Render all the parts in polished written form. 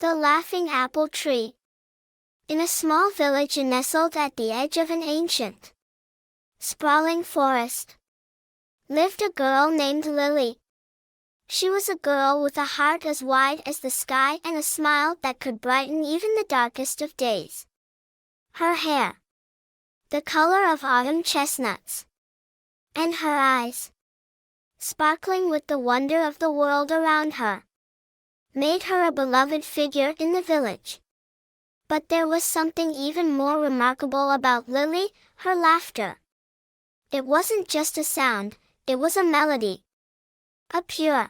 The Laughing Apple Tree. In a small village nestled at the edge of an ancient, sprawling forest, lived a girl named Lily. She was a girl with a heart as wide as the sky and a smile that could brighten even the darkest of days. Her hair, the color of autumn chestnuts, and her eyes, sparkling with the wonder of the world around her, made her a beloved figure in the village. But there was something even more remarkable about Lily, her laughter. It wasn't just a sound, it was a melody. A pure,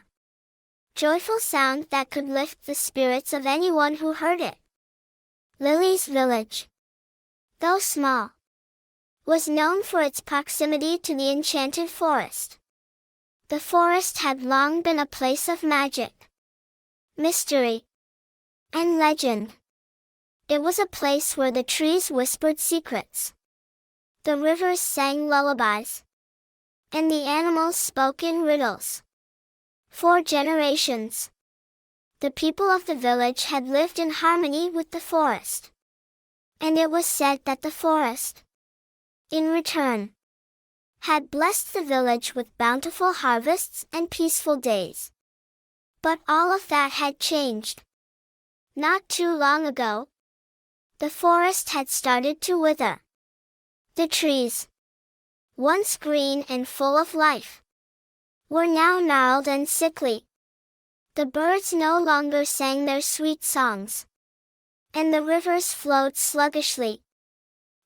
joyful sound that could lift the spirits of anyone who heard it. Lily's village, though small, was known for its proximity to the enchanted forest. The forest had long been a place of magic, mystery, and legend. It was a place where the trees whispered secrets, the rivers sang lullabies, and the animals spoke in riddles. For generations, the people of the village had lived in harmony with the forest. And it was said that the forest, in return, had blessed the village with bountiful harvests and peaceful days. But all of that had changed. Not too long ago, the forest had started to wither. The trees, once green and full of life, were now gnarled and sickly. The birds no longer sang their sweet songs, and the rivers flowed sluggishly,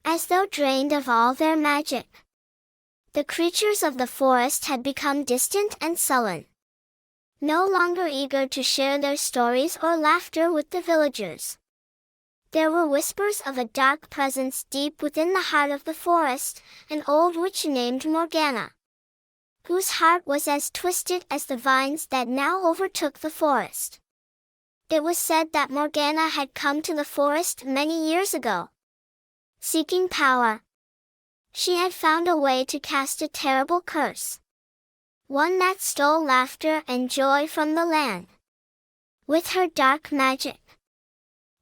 as though drained of all their magic. The creatures of the forest had become distant and sullen, no longer eager to share their stories or laughter with the villagers. There were whispers of a dark presence deep within the heart of the forest, an old witch named Morgana, whose heart was as twisted as the vines that now overtook the forest. It was said that Morgana had come to the forest many years ago, seeking power. She had found a way to cast a terrible curse, one that stole laughter and joy from the land. With her dark magic,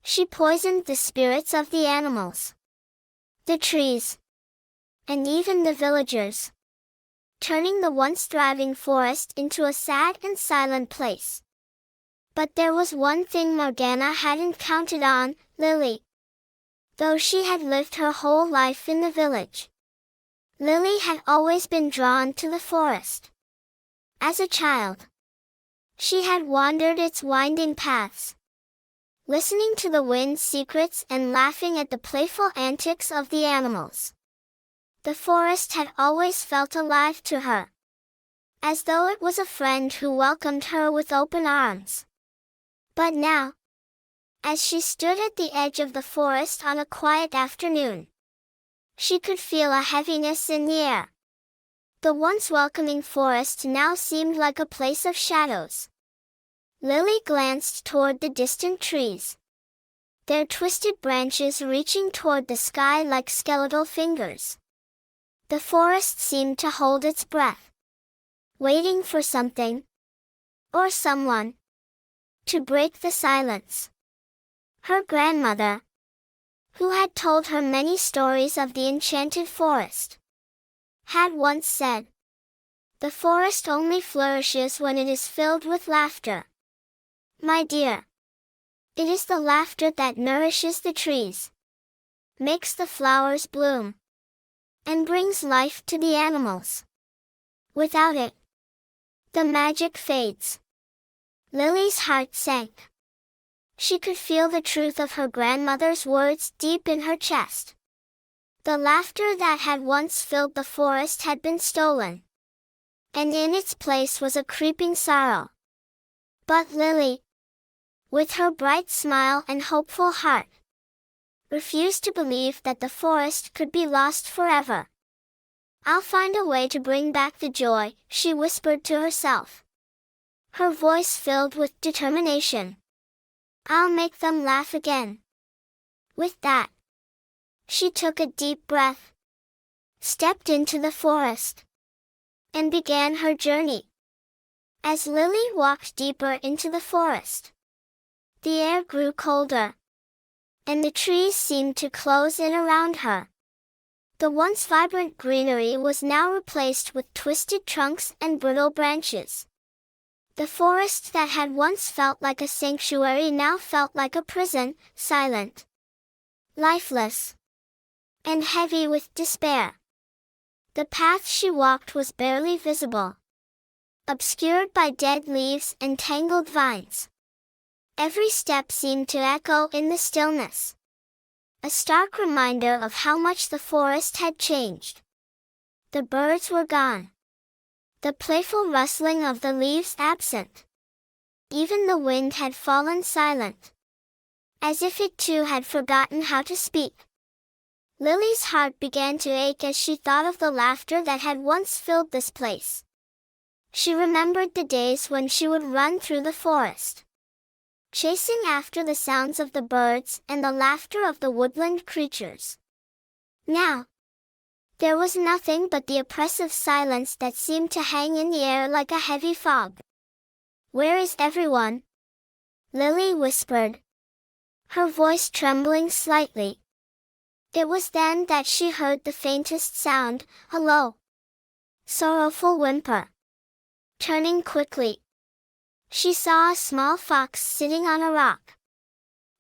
she poisoned the spirits of the animals, the trees, and even the villagers, turning the once thriving forest into a sad and silent place. But there was one thing Morgana hadn't counted on: Lily. Though she had lived her whole life in the village, Lily had always been drawn to the forest. As a child, she had wandered its winding paths, listening to the wind's secrets and laughing at the playful antics of the animals. The forest had always felt alive to her, as though it was a friend who welcomed her with open arms. But now, as she stood at the edge of the forest on a quiet afternoon, she could feel a heaviness in the air. The once welcoming forest now seemed like a place of shadows. Lily glanced toward the distant trees, their twisted branches reaching toward the sky like skeletal fingers. The forest seemed to hold its breath, waiting for something, or someone, to break the silence. Her grandmother, who had told her many stories of the enchanted forest, had once said, "The forest only flourishes when it is filled with laughter." My dear, it is the laughter that nourishes the trees, makes the flowers bloom, and brings life to the animals. Without it, the magic fades. Lily's heart sank. She could feel the truth of her grandmother's words deep in her chest. The laughter that had once filled the forest had been stolen, and in its place was a creeping sorrow. But Lily, with her bright smile and hopeful heart, refused to believe that the forest could be lost forever. "I'll find a way to bring back the joy," she whispered to herself, her voice filled with determination. "I'll make them laugh again." With that, she took a deep breath, stepped into the forest, and began her journey. As Lily walked deeper into the forest, The air grew colder, and the trees seemed to close in around her. The once vibrant greenery was now replaced with twisted trunks and brittle branches. The forest that had once felt like a sanctuary now felt like a prison, silent, lifeless, and heavy with despair. The path she walked was barely visible, obscured by dead leaves and tangled vines. Every step seemed to echo in the stillness, a stark reminder of how much the forest had changed. The birds were gone, the playful rustling of the leaves absent. Even the wind had fallen silent, as if it too had forgotten how to speak. Lily's heart began to ache as she thought of the laughter that had once filled this place. She remembered the days when she would run through the forest, chasing after the sounds of the birds and the laughter of the woodland creatures. Now, there was nothing but the oppressive silence that seemed to hang in the air like a heavy fog. "Where is everyone?" Lily whispered, her voice trembling slightly. It was then that she heard the faintest sound, a low, sorrowful whimper. Turning quickly, she saw a small fox sitting on a rock,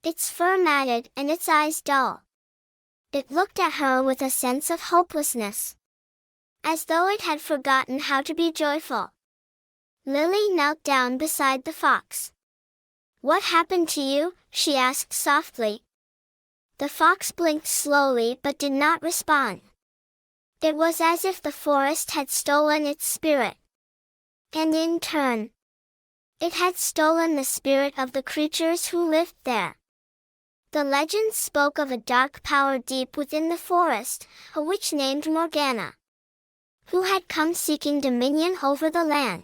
its fur matted and its eyes dull. It looked at her with a sense of hopelessness, as though it had forgotten how to be joyful. Lily knelt down beside the fox. "What happened to you?" she asked softly. The fox blinked slowly but did not respond. It was as if the forest had stolen its spirit, and in turn, it had stolen the spirit of the creatures who lived there. The legend spoke of a dark power deep within the forest, a witch named Morgana, who had come seeking dominion over the land.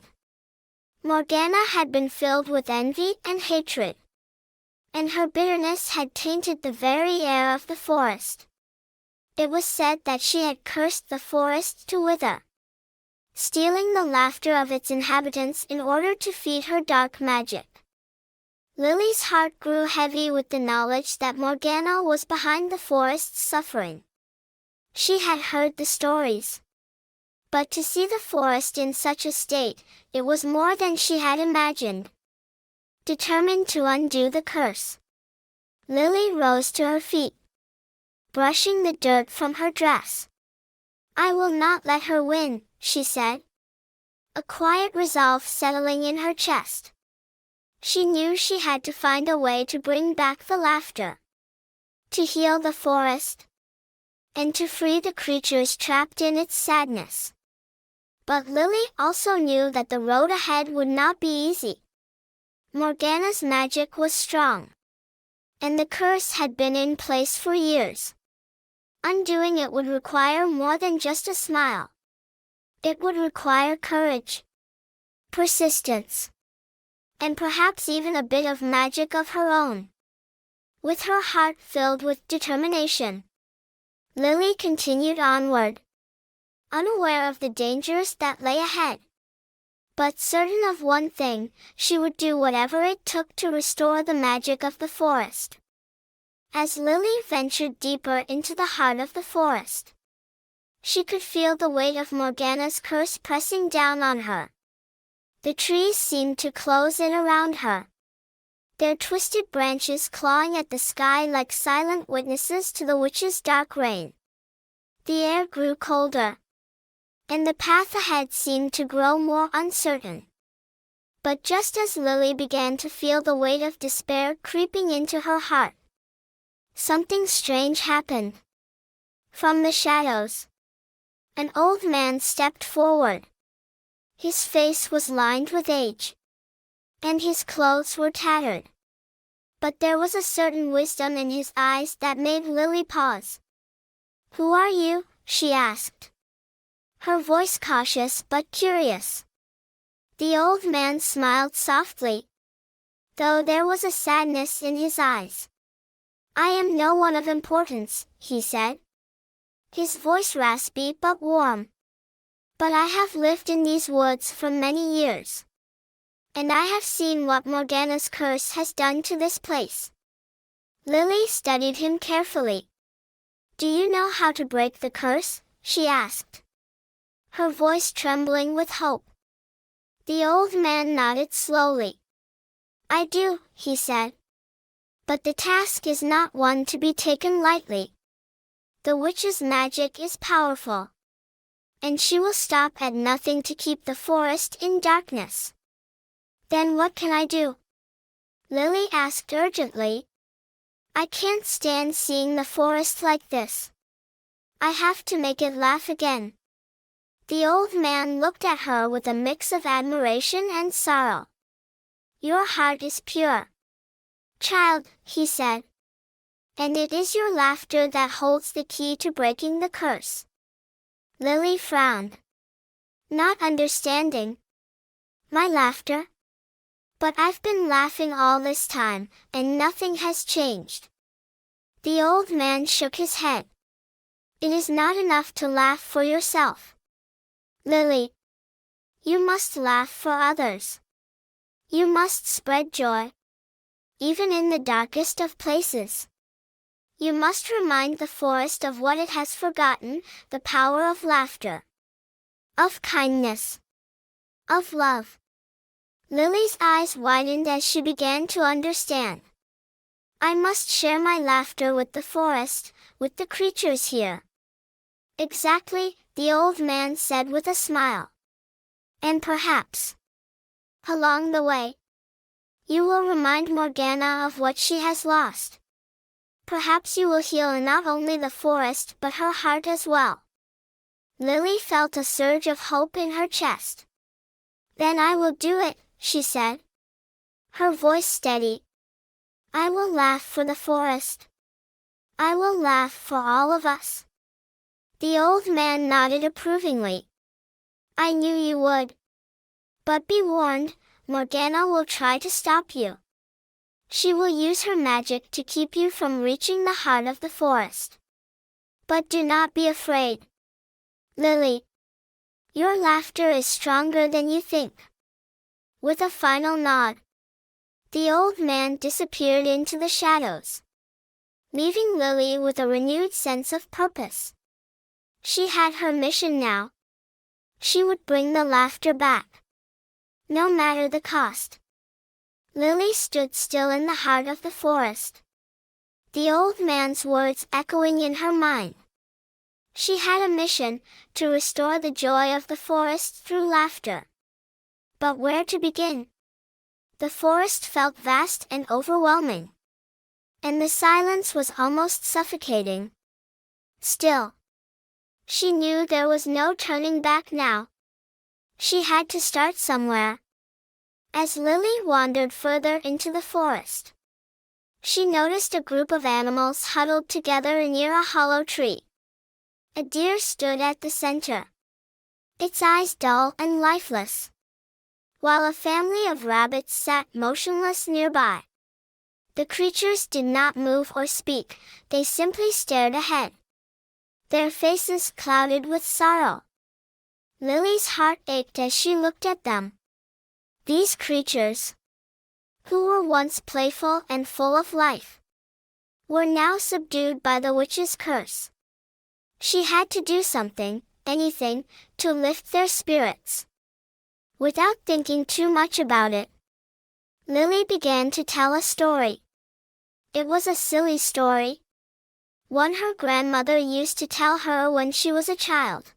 Morgana had been filled with envy and hatred, and her bitterness had tainted the very air of the forest. It was said that she had cursed the forest to wither, stealing the laughter of its inhabitants in order to feed her dark magic. Lily's heart grew heavy with the knowledge that Morgana was behind the forest's suffering. She had heard the stories, but to see the forest in such a state, it was more than she had imagined. Determined to undo the curse, Lily rose to her feet, brushing the dirt from her dress. "I will not let her win," she said, a quiet resolve settling in her chest. She knew she had to find a way to bring back the laughter, to heal the forest, and to free the creatures trapped in its sadness. But Lily also knew that the road ahead would not be easy. Morgana's magic was strong, and the curse had been in place for years. Undoing it would require more than just a smile. It would require courage, persistence, and perhaps even a bit of magic of her own. With her heart filled with determination, Lily continued onward, unaware of the dangers that lay ahead. But certain of one thing, she would do whatever it took to restore the magic of the forest. As Lily ventured deeper into the heart of the forest, she could feel the weight of Morgana's curse pressing down on her. The trees seemed to close in around her, their twisted branches clawing at the sky like silent witnesses to the witch's dark reign. The air grew colder, and the path ahead seemed to grow more uncertain. But just as Lily began to feel the weight of despair creeping into her heart, something strange happened. From the shadows, an old man stepped forward. His face was lined with age, and his clothes were tattered. But there was a certain wisdom in his eyes that made Lily pause. "Who are you?" she asked, her voice cautious but curious. The old man smiled softly, though there was a sadness in his eyes. "I am no one of importance," he said, his voice raspy but warm. "But I have lived in these woods for many years. And I have seen what Morgana's curse has done to this place. Lily studied him carefully. Do you know how to break the curse? She asked, her voice trembling with hope. The old man nodded slowly. I do, he said. But the task is not one to be taken lightly. The witch's magic is powerful. And she will stop at nothing to keep the forest in darkness. Then what can I do? Lily asked urgently. I can't stand seeing the forest like this. I have to make it laugh again. The old man looked at her with a mix of admiration and sorrow. Your heart is pure, child, he said. And it is your laughter that holds the key to breaking the curse. Lily frowned, not understanding. My laughter? But I've been laughing all this time, and nothing has changed. The old man shook his head. It is not enough to laugh for yourself, Lily. You must laugh for others. You must spread joy, even in the darkest of places. You must remind the forest of what it has forgotten, the power of laughter, of kindness, of love. Lily's eyes widened as she began to understand. I must share my laughter with the forest, with the creatures here. Exactly, the old man said with a smile. And perhaps, along the way, you will remind Morgana of what she has lost. Perhaps you will heal not only the forest but her heart as well. Lily felt a surge of hope in her chest. Then I will do it, she said, her voice steady. I will laugh for the forest. I will laugh for all of us. The old man nodded approvingly. I knew you would. But be warned, Morgana will try to stop you. She will use her magic to keep you from reaching the heart of the forest. But do not be afraid, Lily. Your laughter is stronger than you think. With a final nod, the old man disappeared into the shadows, leaving Lily with a renewed sense of purpose. She had her mission now. She would bring the laughter back, no matter the cost. Lily stood still in the heart of the forest, the old man's words echoing in her mind. She had a mission, to restore the joy of the forest through laughter. But where to begin? The forest felt vast and overwhelming, and the silence was almost suffocating. Still, she knew there was no turning back now. She had to start somewhere. As Lily wandered further into the forest, she noticed a group of animals huddled together near a hollow tree. A deer stood at the center, its eyes dull and lifeless, while a family of rabbits sat motionless nearby. The creatures did not move or speak, they simply stared ahead, their faces clouded with sorrow. Lily's heart ached as she looked at them. These creatures, who were once playful and full of life, were now subdued by the witch's curse. She had to do something, anything, to lift their spirits. Without thinking too much about it, Lily began to tell a story. It was a silly story, one her grandmother used to tell her when she was a child.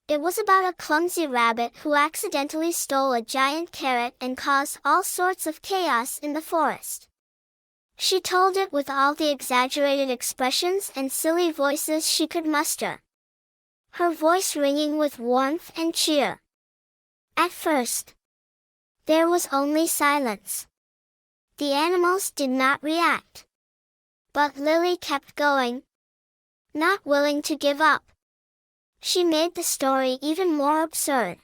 It was about a clumsy rabbit who accidentally stole a giant carrot and caused all sorts of chaos in the forest. She told it with all the exaggerated expressions and silly voices she could muster, her voice ringing with warmth and cheer. At first, there was only silence. The animals did not react. But Lily kept going, not willing to give up. She made the story even more absurd,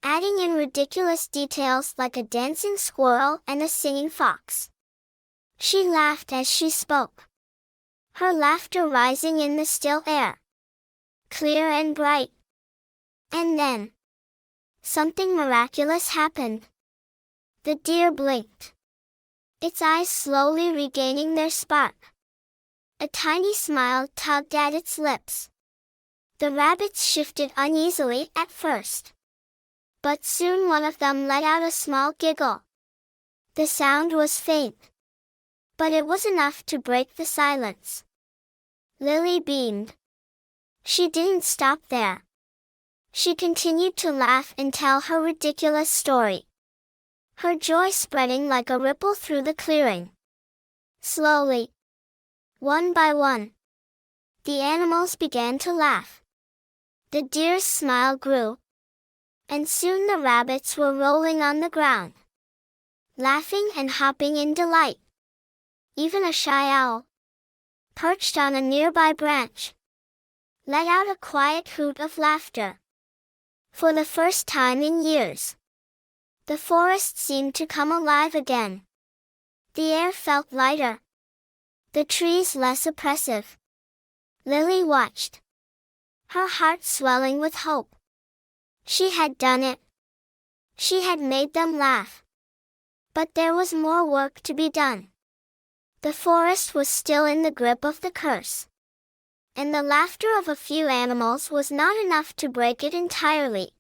adding in ridiculous details like a dancing squirrel and a singing fox. She laughed as she spoke, her laughter rising in the still air, clear and bright. And then, something miraculous happened. The deer blinked, its eyes slowly regaining their spark. A tiny smile tugged at its lips. The rabbits shifted uneasily at first, but soon one of them let out a small giggle. The sound was faint, but it was enough to break the silence. Lily beamed. She didn't stop there. She continued to laugh and tell her ridiculous story, her joy spreading like a ripple through the clearing. Slowly, one by one, the animals began to laugh. The deer's smile grew, and soon the rabbits were rolling on the ground, laughing and hopping in delight. Even a shy owl, perched on a nearby branch, let out a quiet hoot of laughter. For the first time in years, the forest seemed to come alive again. The air felt lighter, the trees less oppressive. Lily watched, her heart swelling with hope. She had done it. She had made them laugh. But there was more work to be done. The forest was still in the grip of the curse, and the laughter of a few animals was not enough to break it entirely.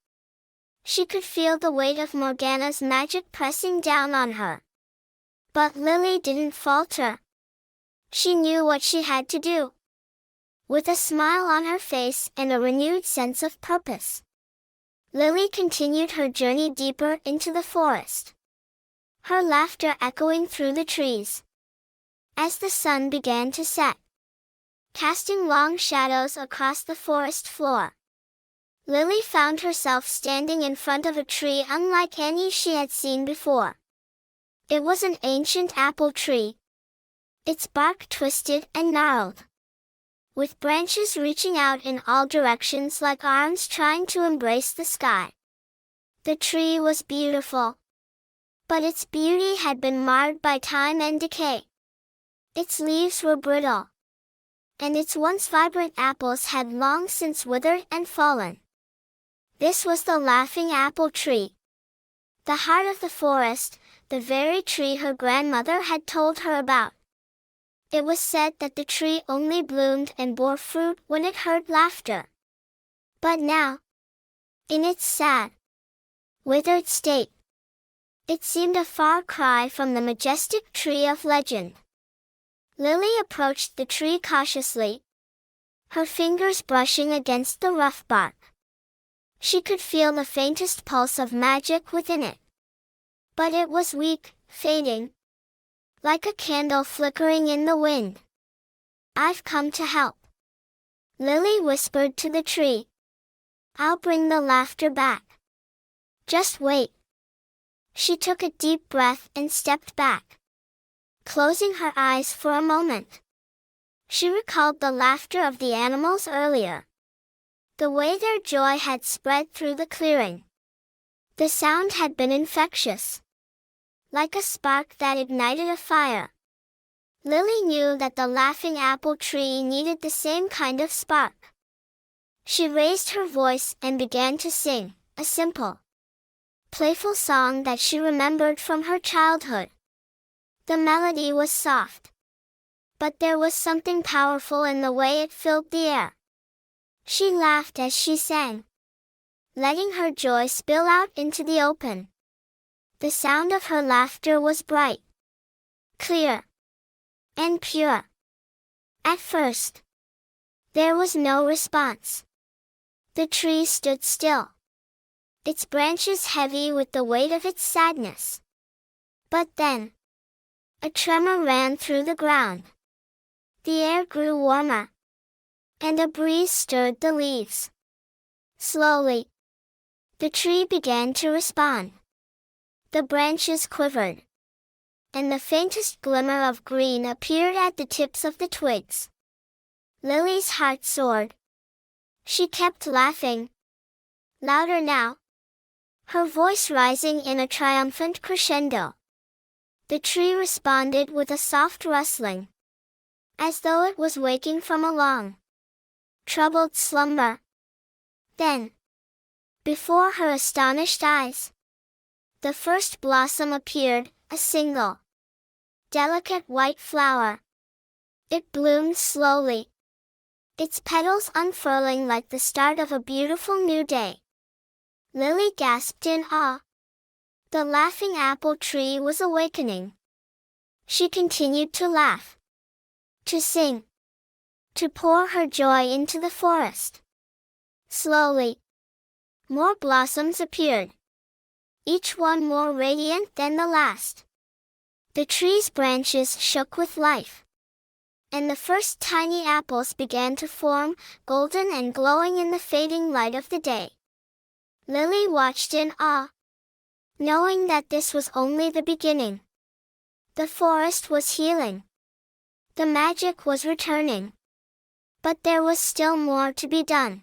She could feel the weight of Morgana's magic pressing down on her. But Lily didn't falter. She knew what she had to do. With a smile on her face and a renewed sense of purpose, Lily continued her journey deeper into the forest, her laughter echoing through the trees. As the sun began to set, casting long shadows across the forest floor, Lily found herself standing in front of a tree unlike any she had seen before. It was an ancient apple tree, its bark twisted and gnarled, with branches reaching out in all directions like arms trying to embrace the sky. The tree was beautiful, but its beauty had been marred by time and decay. Its leaves were brittle, and its once vibrant apples had long since withered and fallen. This was the laughing apple tree, the heart of the forest, the very tree her grandmother had told her about. It was said that the tree only bloomed and bore fruit when it heard laughter. But now, in its sad, withered state, it seemed a far cry from the majestic tree of legend. Lily approached the tree cautiously, her fingers brushing against the rough bark. She could feel the faintest pulse of magic within it. But it was weak, fading, like a candle flickering in the wind. "I've come to help," Lily whispered to the tree. "I'll bring the laughter back. Just wait." She took a deep breath and stepped back, closing her eyes for a moment. She recalled the laughter of the animals earlier, the way their joy had spread through the clearing. The sound had been infectious, like a spark that ignited a fire. Lily knew that the laughing apple tree needed the same kind of spark. She raised her voice and began to sing, a simple, playful song that she remembered from her childhood. The melody was soft, but there was something powerful in the way it filled the air. She laughed as she sang, letting her joy spill out into the open. The sound of her laughter was bright, clear, and pure. At first, there was no response. The tree stood still, its branches heavy with the weight of its sadness. But then, a tremor ran through the ground. The air grew warmer, and a breeze stirred the leaves. Slowly, the tree began to respond. The branches quivered, and the faintest glimmer of green appeared at the tips of the twigs. Lily's heart soared. She kept laughing, louder now, her voice rising in a triumphant crescendo. The tree responded with a soft rustling, as though it was waking from a long, troubled slumber. Then, before her astonished eyes, The first blossom appeared, a single, delicate white flower. It bloomed slowly, its petals unfurling like the start of a beautiful new day. Lily gasped in awe. The laughing apple tree was awakening. She continued to laugh, to sing, to pour her joy into the forest. Slowly, more blossoms appeared, each one more radiant than the last. The tree's branches shook with life, and the first tiny apples began to form, golden and glowing in the fading light of the day. Lily watched in awe, knowing that this was only the beginning. The forest was healing. The magic was returning. But there was still more to be done.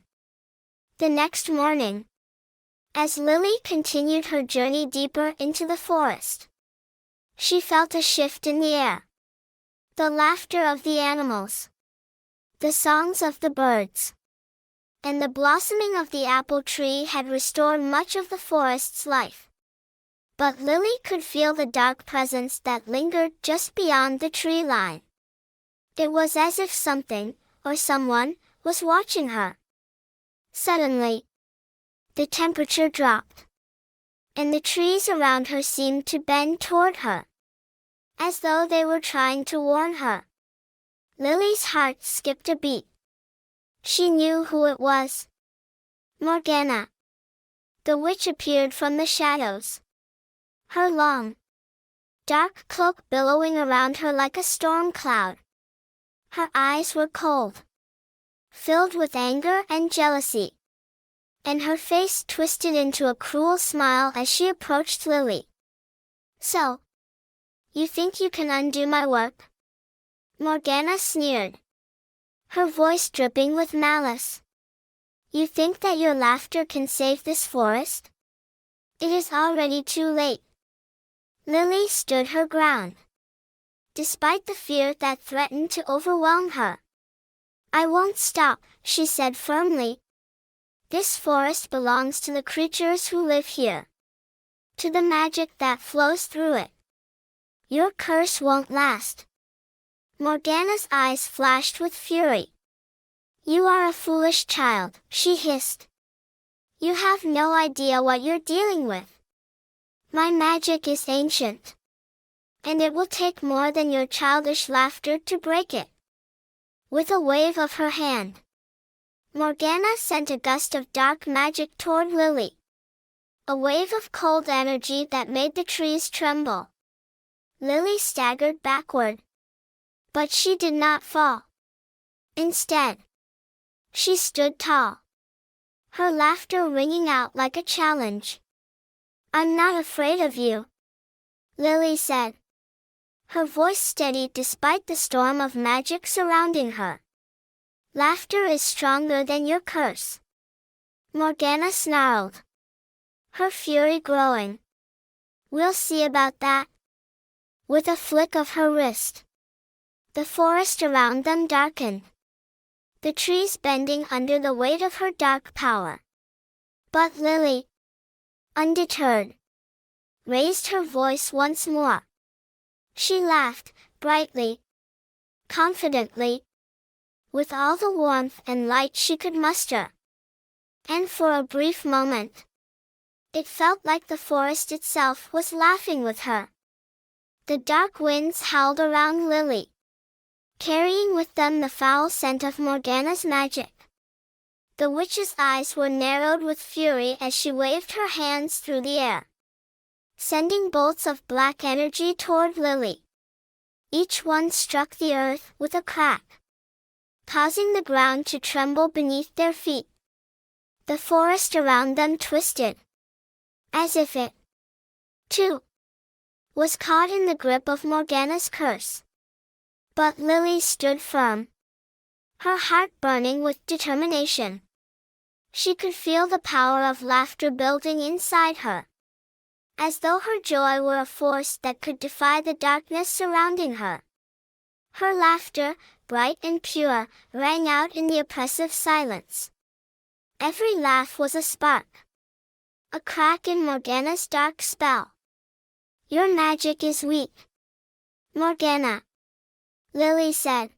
The next morning, as Lily continued her journey deeper into the forest, she felt a shift in the air. The laughter of the animals, the songs of the birds, and the blossoming of the apple tree had restored much of the forest's life. But Lily could feel the dark presence that lingered just beyond the tree line. It was as if something, or someone, was watching her. Suddenly, the temperature dropped, and the trees around her seemed to bend toward her, as though they were trying to warn her. Lily's heart skipped a beat. She knew who it was. Morgana. The witch appeared from the shadows, her long, dark cloak billowing around her like a storm cloud. Her eyes were cold, filled with anger and jealousy, and her face twisted into a cruel smile as she approached Lily. "So, you think you can undo my work?" Morgana sneered, her voice dripping with malice. "You think that your laughter can save this forest? It is already too late." Lily stood her ground, despite the fear that threatened to overwhelm her. "I won't stop," she said firmly. "This forest belongs to the creatures who live here, to the magic that flows through it. Your curse won't last." Morgana's eyes flashed with fury. "You are a foolish child," she hissed. "You have no idea what you're dealing with. My magic is ancient, and it will take more than your childish laughter to break it." With a wave of her hand, Morgana sent a gust of dark magic toward Lily. A wave of cold energy that made the trees tremble. Lily staggered backward, but she did not fall. Instead, she stood tall, her laughter ringing out like a challenge. "I'm not afraid of you," Lily said, her voice steady despite the storm of magic surrounding her. "Laughter is stronger than your curse." Morgana snarled, her fury growing. "We'll see about that." With a flick of her wrist, the forest around them darkened, the trees bending under the weight of her dark power. But Lily, undeterred, raised her voice once more. She laughed, brightly, confidently, with all the warmth and light she could muster. And for a brief moment, it felt like the forest itself was laughing with her. The dark winds howled around Lily, carrying with them the foul scent of Morgana's magic. The witch's eyes were narrowed with fury as she waved her hands through the air, sending bolts of black energy toward Lily. Each one struck the earth with a crack, causing the ground to tremble beneath their feet. The forest around them twisted, as if it, too, was caught in the grip of Morgana's curse. But Lily stood firm, her heart burning with determination. She could feel the power of laughter building inside her, as though her joy were a force that could defy the darkness surrounding her. Her laughter, bright and pure, rang out in the oppressive silence. Every laugh was a spark, a crack in Morgana's dark spell. Your magic is weak, Morgana, Lily said.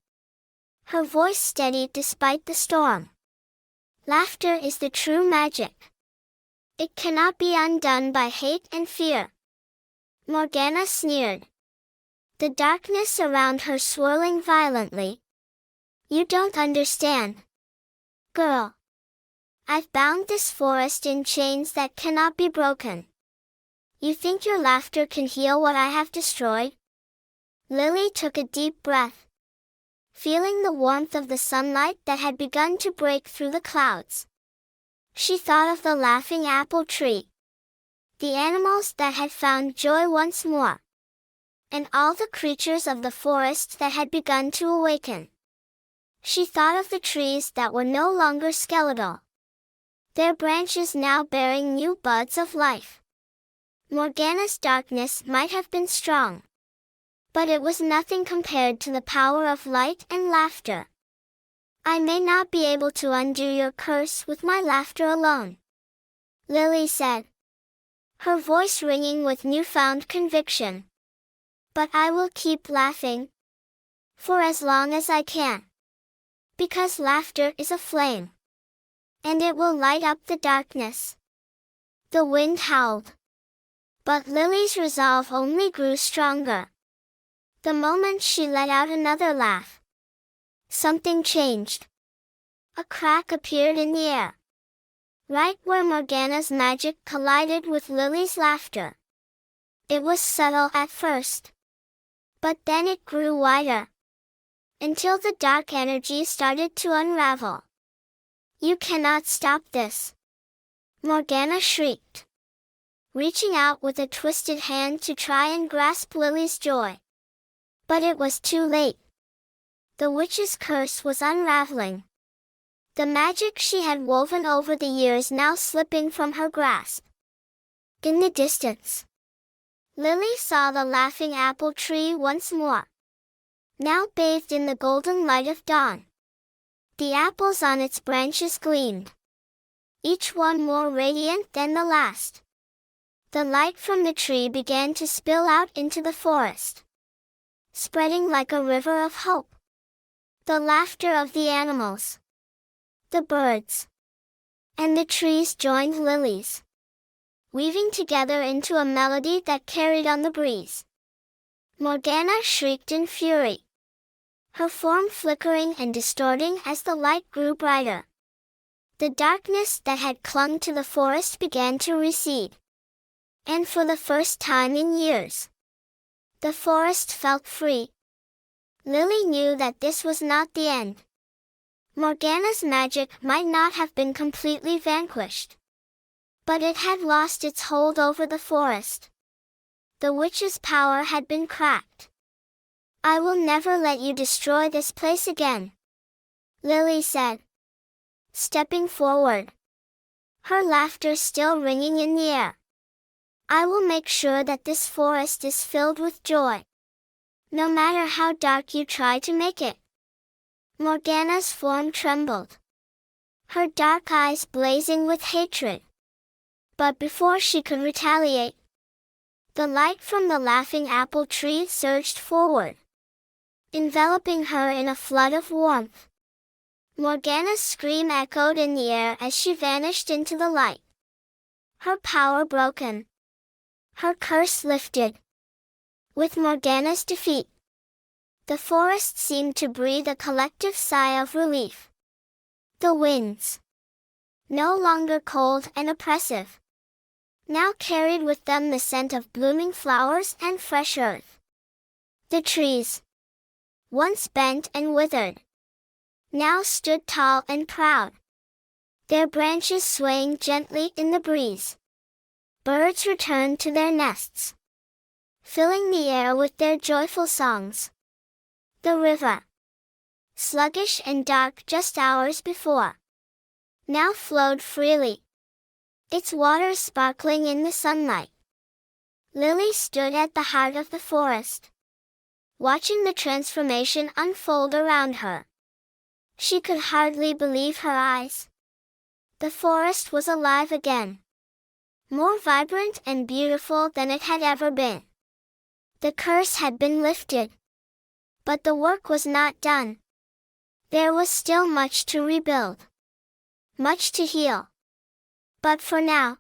Her voice steadied despite the storm. Laughter is the true magic. It cannot be undone by hate and fear. Morgana sneered, the darkness around her swirling violently. You don't understand, girl. I've bound this forest in chains that cannot be broken. You think your laughter can heal what I have destroyed? Lily took a deep breath, feeling the warmth of the sunlight that had begun to break through the clouds. She thought of the laughing apple tree, the animals that had found joy once more, and all the creatures of the forest that had begun to awaken. She thought of the trees that were no longer skeletal, their branches now bearing new buds of life. Morgana's darkness might have been strong, but it was nothing compared to the power of light and laughter. I may not be able to undo your curse with my laughter alone, Lily said, her voice ringing with newfound conviction. But I will keep laughing, for as long as I can. Because laughter is a flame, and it will light up the darkness. The wind howled, but Lily's resolve only grew stronger. The moment she let out another laugh, something changed. A crack appeared in the air, right where Morgana's magic collided with Lily's laughter. It was subtle at first, but then it grew wider, until the dark energy started to unravel. You cannot stop this, Morgana shrieked, reaching out with a twisted hand to try and grasp Lily's joy. But it was too late. The witch's curse was unraveling, the magic she had woven over the years now slipping from her grasp. In the distance, Lily saw the laughing apple tree once more, now bathed in the golden light of dawn. The apples on its branches gleamed, each one more radiant than the last. The light from the tree began to spill out into the forest, spreading like a river of hope. The laughter of the animals, the birds, and the trees joined Lily's, weaving together into a melody that carried on the breeze. Morgana shrieked in fury, her form flickering and distorting as the light grew brighter. The darkness that had clung to the forest began to recede, and for the first time in years, the forest felt free. Lily knew that this was not the end. Morgana's magic might not have been completely vanquished, but it had lost its hold over the forest. The witch's power had been cracked. I will never let you destroy this place again, Lily said, stepping forward, her laughter still ringing in the air. I will make sure that this forest is filled with joy, no matter how dark you try to make it. Morgana's form trembled, her dark eyes blazing with hatred. But before she could retaliate, the light from the laughing apple tree surged forward, enveloping her in a flood of warmth. Morgana's scream echoed in the air as she vanished into the light, her power broken, her curse lifted. With Morgana's defeat, the forest seemed to breathe a collective sigh of relief. The winds, no longer cold and oppressive, now carried with them the scent of blooming flowers and fresh earth. The trees, once bent and withered, now stood tall and proud, their branches swaying gently in the breeze. Birds returned to their nests, filling the air with their joyful songs. The river, sluggish and dark just hours before, now flowed freely, its waters sparkling in the sunlight. Lily stood at the heart of the forest, watching the transformation unfold around her. She could hardly believe her eyes. The forest was alive again. more vibrant and beautiful than it had ever been. The curse had been lifted. But the work was not done. There was still much to rebuild. Much to heal. But for now,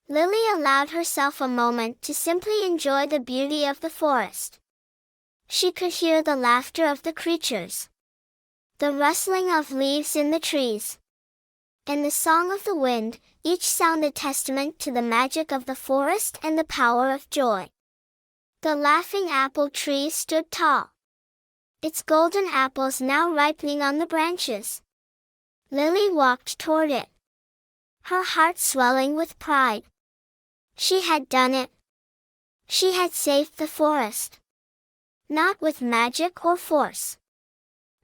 Lily allowed herself a moment to simply enjoy the beauty of the forest. She could hear the laughter of the creatures, the rustling of leaves in the trees, and the song of the wind, each sound a testament to the magic of the forest and the power of joy. The laughing apple tree stood tall, its golden apples now ripening on the branches. Lily walked toward it, her heart swelling with pride. She had done it. She had saved the forest. Not with magic or force,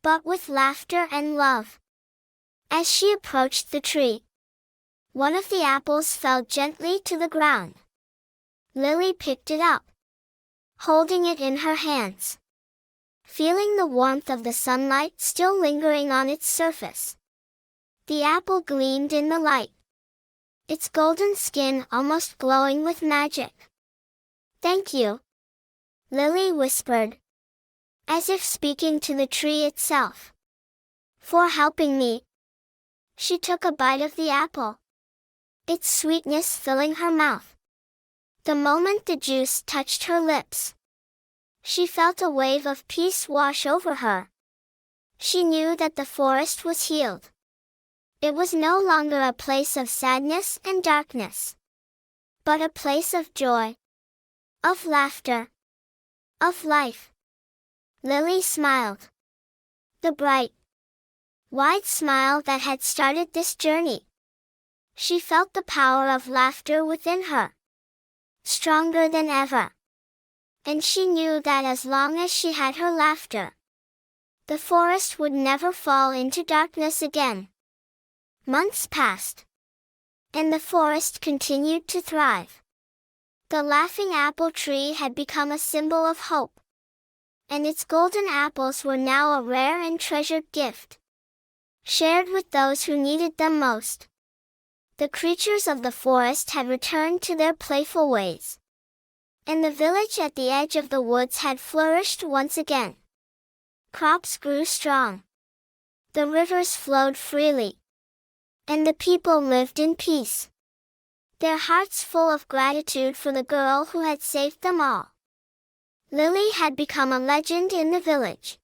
but with laughter and love. As she approached the tree, one of the apples fell gently to the ground. Lily picked it up, holding it in her hands, feeling the warmth of the sunlight still lingering on its surface. The apple gleamed in the light, its golden skin almost glowing with magic. "Thank you," Lily whispered, as if speaking to the tree itself, "for helping me." She took a bite of the apple, its sweetness filling her mouth. The moment the juice touched her lips, she felt a wave of peace wash over her. She knew that the forest was healed. It was no longer a place of sadness and darkness, but a place of joy, of laughter, of life. Lily smiled. The bright, wide smile that had started this journey. She felt the power of laughter within her, stronger than ever. And she knew that as long as she had her laughter, the forest would never fall into darkness again. Months passed, and the forest continued to thrive. The laughing apple tree had become a symbol of hope, and its golden apples were now a rare and treasured gift, shared with those who needed them most. The creatures of the forest had returned to their playful ways, and the village at the edge of the woods had flourished once again. Crops grew strong. The rivers flowed freely, and the people lived in peace, their hearts full of gratitude for the girl who had saved them all. Lily had become a legend in the village,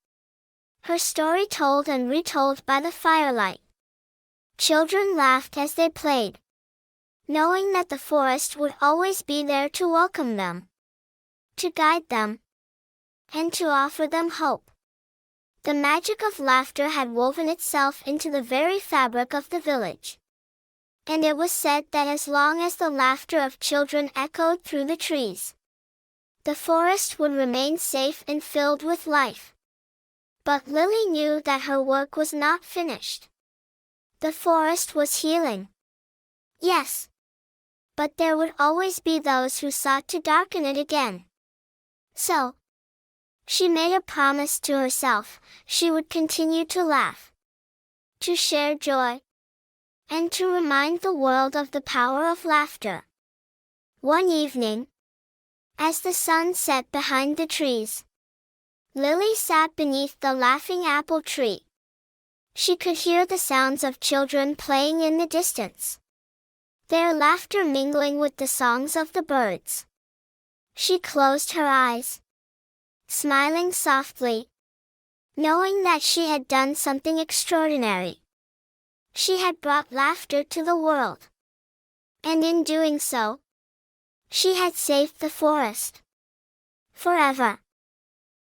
her story told and retold by the firelight. Children laughed as they played, knowing that the forest would always be there to welcome them, to guide them, and to offer them hope. The magic of laughter had woven itself into the very fabric of the village, and it was said that as long as the laughter of children echoed through the trees, the forest would remain safe and filled with life. But Lily knew that her work was not finished. The forest was healing. Yes, but there would always be those who sought to darken it again. So, she made a promise to herself: she would continue to laugh, to share joy, and to remind the world of the power of laughter. One evening, as the sun set behind the trees, Lily sat beneath the laughing apple tree. She could hear the sounds of children playing in the distance, their laughter mingling with the songs of the birds. She closed her eyes, smiling softly, knowing that she had done something extraordinary. She had brought laughter to the world, and in doing so, she had saved the forest forever.